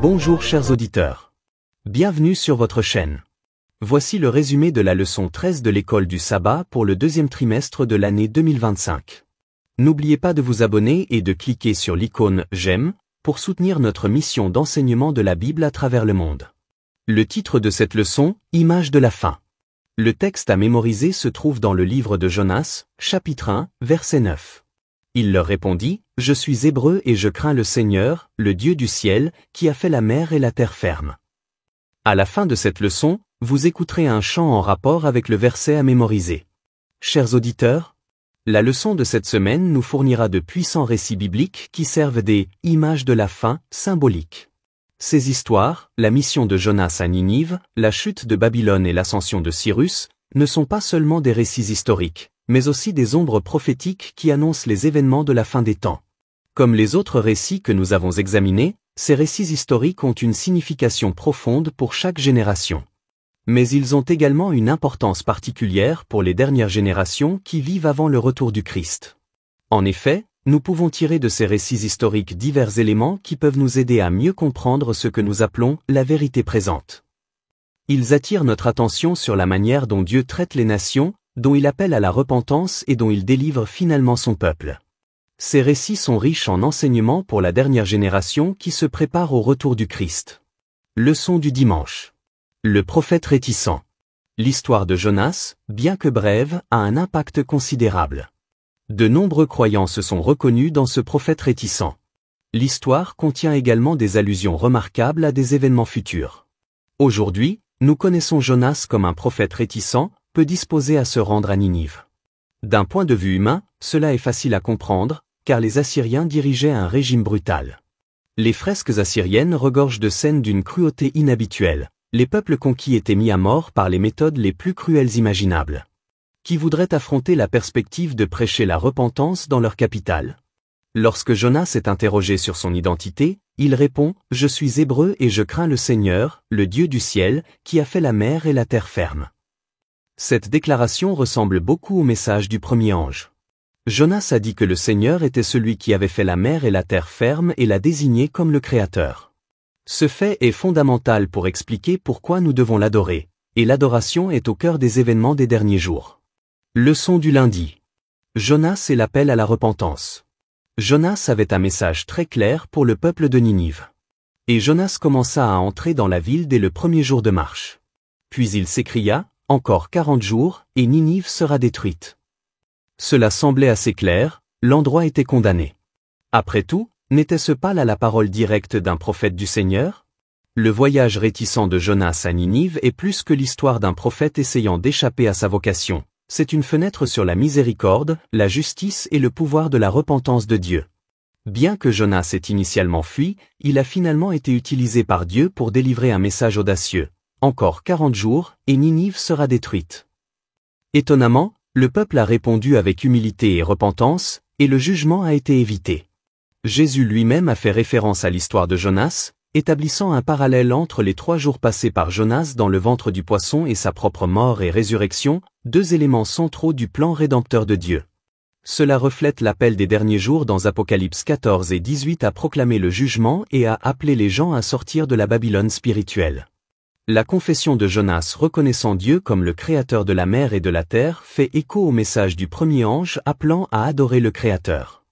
Bonjour chers auditeurs. Bienvenue sur votre chaîne. Voici le résumé de la leçon 13 de l'école du sabbat pour le deuxième trimestre de l'année 2025. N'oubliez pas de vous abonner et de cliquer sur l'icône « J'aime » pour soutenir notre mission d'enseignement de la Bible à travers le monde. Le titre de cette leçon, Image de la fin. Le texte à mémoriser se trouve dans le livre de Jonas, chapitre 1, verset 9. Il leur répondit, « Je suis hébreu et je crains le Seigneur, le Dieu du ciel, qui a fait la mer et la terre ferme. » À la fin de cette leçon, vous écouterez un chant en rapport avec le verset à mémoriser. Chers auditeurs, la leçon de cette semaine nous fournira de puissants récits bibliques qui servent des « images de la fin » symboliques. Ces histoires, la mission de Jonas à Ninive, la chute de Babylone et l'ascension de Cyrus, ne sont pas seulement des récits historiques, mais aussi des ombres prophétiques qui annoncent les événements de la fin des temps. Comme les autres récits que nous avons examinés, ces récits historiques ont une signification profonde pour chaque génération. Mais ils ont également une importance particulière pour les dernières générations qui vivent avant le retour du Christ. En effet, nous pouvons tirer de ces récits historiques divers éléments qui peuvent nous aider à mieux comprendre ce que nous appelons la vérité présente. Ils attirent notre attention sur la manière dont Dieu traite les nations, dont il appelle à la repentance et dont il délivre finalement son peuple. Ces récits sont riches en enseignements pour la dernière génération qui se prépare au retour du Christ. Leçon du dimanche. Le prophète réticent. L'histoire de Jonas, bien que brève, a un impact considérable. De nombreux croyants se sont reconnus dans ce prophète réticent. L'histoire contient également des allusions remarquables à des événements futurs. Aujourd'hui, nous connaissons Jonas comme un prophète réticent, peu disposé à se rendre à Ninive. D'un point de vue humain, cela est facile à comprendre, car les Assyriens dirigeaient un régime brutal. Les fresques assyriennes regorgent de scènes d'une cruauté inhabituelle. Les peuples conquis étaient mis à mort par les méthodes les plus cruelles imaginables. Qui voudrait affronter la perspective de prêcher la repentance dans leur capitale? Lorsque Jonas est interrogé sur son identité, il répond « Je suis hébreu et je crains le Seigneur, le Dieu du ciel, qui a fait la mer et la terre ferme. » Cette déclaration ressemble beaucoup au message du premier ange. Jonas a dit que le Seigneur était celui qui avait fait la mer et la terre ferme et l'a désigné comme le Créateur. Ce fait est fondamental pour expliquer pourquoi nous devons l'adorer, et l'adoration est au cœur des événements des derniers jours. Leçon du lundi. Jonas et l'appel à la repentance. Jonas avait un message très clair pour le peuple de Ninive. Et Jonas commença à entrer dans la ville dès le premier jour de marche. Puis il s'écria, « Encore 40 jours, et Ninive sera détruite. » Cela semblait assez clair, l'endroit était condamné. Après tout, n'était-ce pas là la parole directe d'un prophète du Seigneur? Le voyage réticent de Jonas à Ninive est plus que l'histoire d'un prophète essayant d'échapper à sa vocation. C'est une fenêtre sur la miséricorde, la justice et le pouvoir de la repentance de Dieu. Bien que Jonas ait initialement fui, il a finalement été utilisé par Dieu pour délivrer un message audacieux. Encore 40 jours, et Ninive sera détruite. Étonnamment, le peuple a répondu avec humilité et repentance, et le jugement a été évité. Jésus lui-même a fait référence à l'histoire de Jonas, établissant un parallèle entre les 3 jours passés par Jonas dans le ventre du poisson et sa propre mort et résurrection, 2 éléments centraux du plan rédempteur de Dieu. Cela reflète l'appel des derniers jours dans Apocalypse 14 et 18 à proclamer le jugement et à appeler les gens à sortir de la Babylone spirituelle. La confession de Jonas reconnaissant Dieu comme le Créateur de la mer et de la terre fait écho au message du premier ange appelant à adorer le Créateur.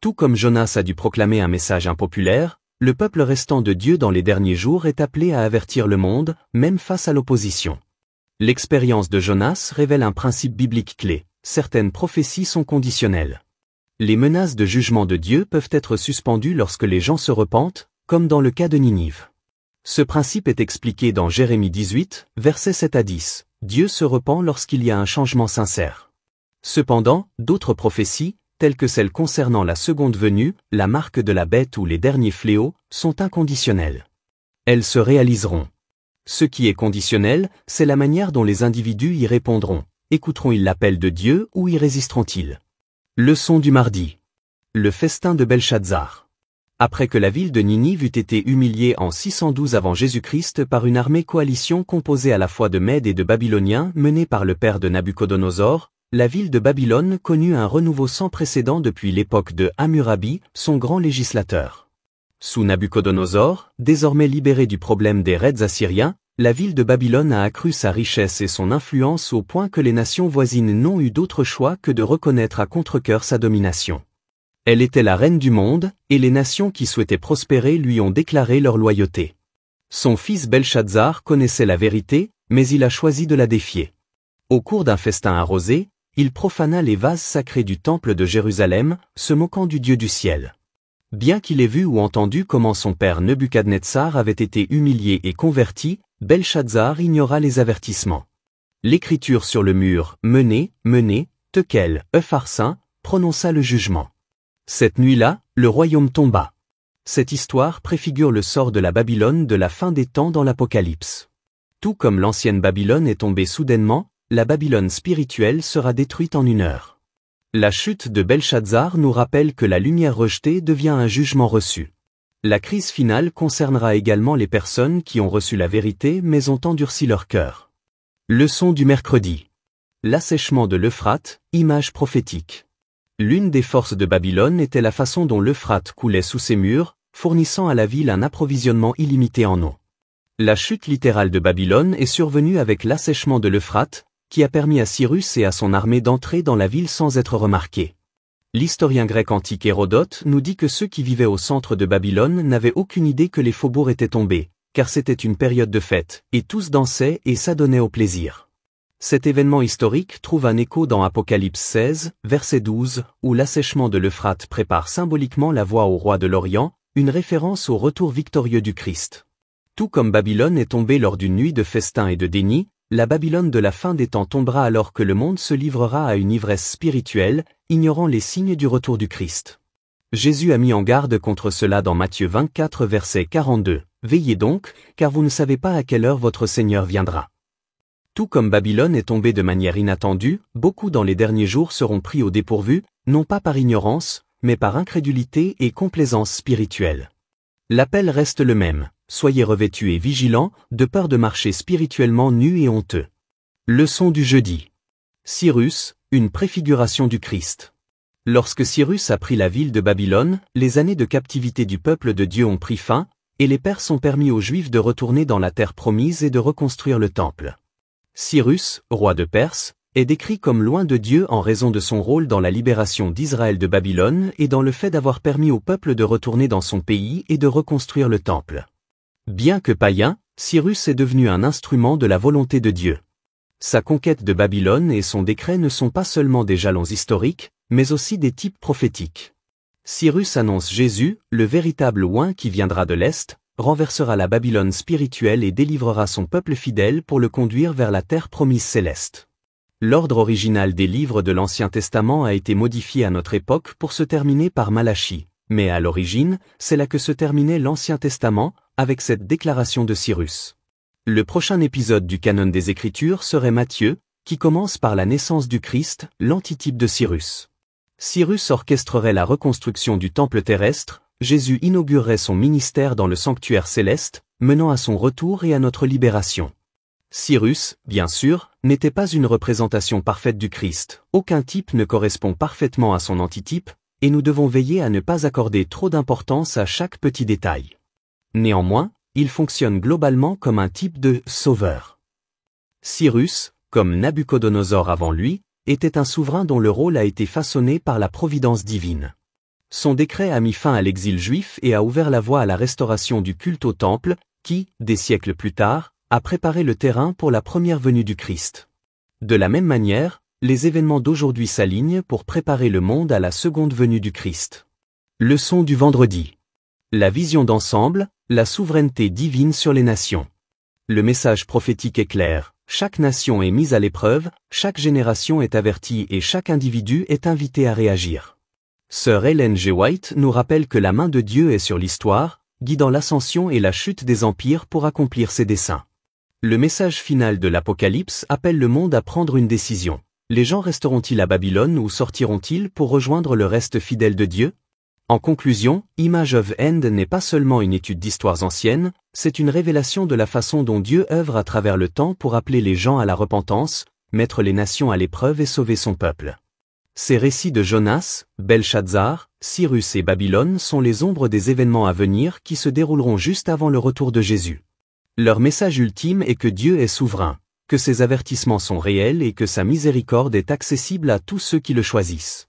Tout comme Jonas a dû proclamer un message impopulaire, le peuple restant de Dieu dans les derniers jours est appelé à avertir le monde, même face à l'opposition. L'expérience de Jonas révèle un principe biblique clé. Certaines prophéties sont conditionnelles. Les menaces de jugement de Dieu peuvent être suspendues lorsque les gens se repentent, comme dans le cas de Ninive. Ce principe est expliqué dans Jérémie 18, versets 7 à 10. Dieu se repent lorsqu'il y a un changement sincère. Cependant, d'autres prophéties, telles que celles concernant la seconde venue, la marque de la bête ou les derniers fléaux, sont inconditionnelles. Elles se réaliseront. Ce qui est conditionnel, c'est la manière dont les individus y répondront. Écouteront-ils l'appel de Dieu ou y résisteront-ils? Leçon du mardi. Le festin de Belshazzar. Après que la ville de Ninive eut été humiliée en 612 avant Jésus-Christ par une armée coalition composée à la fois de Mèdes et de Babyloniens menée par le père de Nabuchodonosor, la ville de Babylone connut un renouveau sans précédent depuis l'époque de Hammurabi, son grand législateur. Sous Nabuchodonosor, désormais libérée du problème des raids assyriens, la ville de Babylone a accru sa richesse et son influence au point que les nations voisines n'ont eu d'autre choix que de reconnaître à contre-cœur sa domination. Elle était la reine du monde, et les nations qui souhaitaient prospérer lui ont déclaré leur loyauté. Son fils Belshazzar connaissait la vérité, mais il a choisi de la défier. Au cours d'un festin arrosé, il profana les vases sacrés du temple de Jérusalem, se moquant du Dieu du ciel. Bien qu'il ait vu ou entendu comment son père Nebuchadnezzar avait été humilié et converti, Belshazzar ignora les avertissements. L'écriture sur le mur, menez, tekel, Epharsin, prononça le jugement. Cette nuit-là, le royaume tomba. Cette histoire préfigure le sort de la Babylone de la fin des temps dans l'Apocalypse. Tout comme l'ancienne Babylone est tombée soudainement, la Babylone spirituelle sera détruite en une heure. La chute de Belshazzar nous rappelle que la lumière rejetée devient un jugement reçu. La crise finale concernera également les personnes qui ont reçu la vérité mais ont endurci leur cœur. Leçon du mercredi. L'assèchement de l'Euphrate, image prophétique. L'une des forces de Babylone était la façon dont l'Euphrate coulait sous ses murs, fournissant à la ville un approvisionnement illimité en eau. La chute littérale de Babylone est survenue avec l'assèchement de l'Euphrate, qui a permis à Cyrus et à son armée d'entrer dans la ville sans être remarqués. L'historien grec antique Hérodote nous dit que ceux qui vivaient au centre de Babylone n'avaient aucune idée que les faubourgs étaient tombés, car c'était une période de fête, et tous dansaient et s'adonnaient au plaisir. Cet événement historique trouve un écho dans Apocalypse 16, verset 12, où l'assèchement de l'Euphrate prépare symboliquement la voie au roi de l'Orient, une référence au retour victorieux du Christ. Tout comme Babylone est tombée lors d'une nuit de festin et de déni, la Babylone de la fin des temps tombera alors que le monde se livrera à une ivresse spirituelle, ignorant les signes du retour du Christ. Jésus a mis en garde contre cela dans Matthieu 24 verset 42. Veillez donc, car vous ne savez pas à quelle heure votre Seigneur viendra. Tout comme Babylone est tombée de manière inattendue, beaucoup dans les derniers jours seront pris au dépourvu, non pas par ignorance, mais par incrédulité et complaisance spirituelle. L'appel reste le même. Soyez revêtus et vigilants, de peur de marcher spirituellement nus et honteux. Leçon du jeudi. Cyrus, une préfiguration du Christ. Lorsque Cyrus a pris la ville de Babylone, les années de captivité du peuple de Dieu ont pris fin, et les Perses ont permis aux Juifs de retourner dans la terre promise et de reconstruire le temple. Cyrus, roi de Perse, est décrit comme loin de Dieu en raison de son rôle dans la libération d'Israël de Babylone et dans le fait d'avoir permis au peuple de retourner dans son pays et de reconstruire le temple. Bien que païen, Cyrus est devenu un instrument de la volonté de Dieu. Sa conquête de Babylone et son décret ne sont pas seulement des jalons historiques, mais aussi des types prophétiques. Cyrus annonce Jésus, le véritable oint qui viendra de l'Est, renversera la Babylone spirituelle et délivrera son peuple fidèle pour le conduire vers la terre promise céleste. L'ordre original des livres de l'Ancien Testament a été modifié à notre époque pour se terminer par Malachie, mais à l'origine, c'est là que se terminait l'Ancien Testament, avec cette déclaration de Cyrus. Le prochain épisode du canon des Écritures serait Matthieu, qui commence par la naissance du Christ, l'antitype de Cyrus. Cyrus orchestrerait la reconstruction du temple terrestre, Jésus inaugurerait son ministère dans le sanctuaire céleste, menant à son retour et à notre libération. Cyrus, bien sûr, n'était pas une représentation parfaite du Christ, aucun type ne correspond parfaitement à son antitype, et nous devons veiller à ne pas accorder trop d'importance à chaque petit détail. Néanmoins, il fonctionne globalement comme un type de sauveur. Cyrus, comme Nabuchodonosor avant lui, était un souverain dont le rôle a été façonné par la providence divine. Son décret a mis fin à l'exil juif et a ouvert la voie à la restauration du culte au temple, qui, des siècles plus tard, a préparé le terrain pour la première venue du Christ. De la même manière, les événements d'aujourd'hui s'alignent pour préparer le monde à la seconde venue du Christ. Leçon du vendredi. La vision d'ensemble, la souveraineté divine sur les nations. Le message prophétique est clair, chaque nation est mise à l'épreuve, chaque génération est avertie et chaque individu est invité à réagir. Sir Ellen G. White nous rappelle que la main de Dieu est sur l'histoire, guidant l'ascension et la chute des empires pour accomplir ses desseins. Le message final de l'Apocalypse appelle le monde à prendre une décision. Les gens resteront-ils à Babylone ou sortiront-ils pour rejoindre le reste fidèle de Dieu? En conclusion, Image of End n'est pas seulement une étude d'histoires anciennes, c'est une révélation de la façon dont Dieu œuvre à travers le temps pour appeler les gens à la repentance, mettre les nations à l'épreuve et sauver son peuple. Ces récits de Jonas, Belshazzar, Cyrus et Babylone sont les ombres des événements à venir qui se dérouleront juste avant le retour de Jésus. Leur message ultime est que Dieu est souverain, que ses avertissements sont réels et que sa miséricorde est accessible à tous ceux qui le choisissent.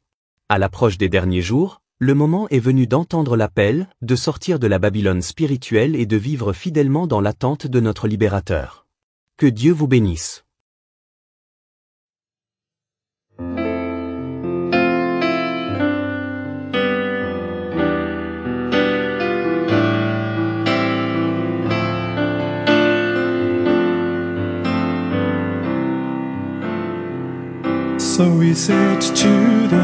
À l'approche des derniers jours, le moment est venu d'entendre l'appel, de sortir de la Babylone spirituelle et de vivre fidèlement dans l'attente de notre libérateur. Que Dieu vous bénisse. So we said to them,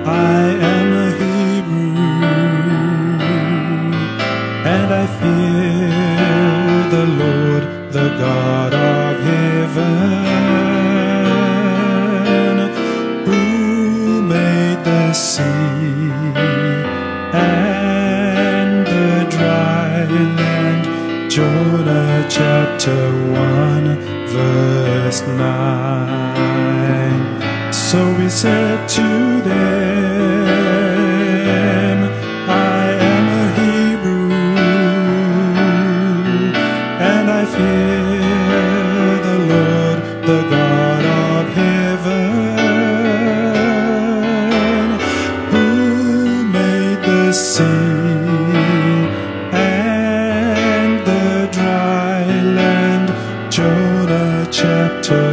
I am a Hebrew, and I fear the Lord, the God of heaven, who made the sea and the dry land. Jonah chapter 1 verse 9. So we said to them, I am a Hebrew, and I fear the Lord, the God of heaven, who made the sea and the dry land. Jonah chapter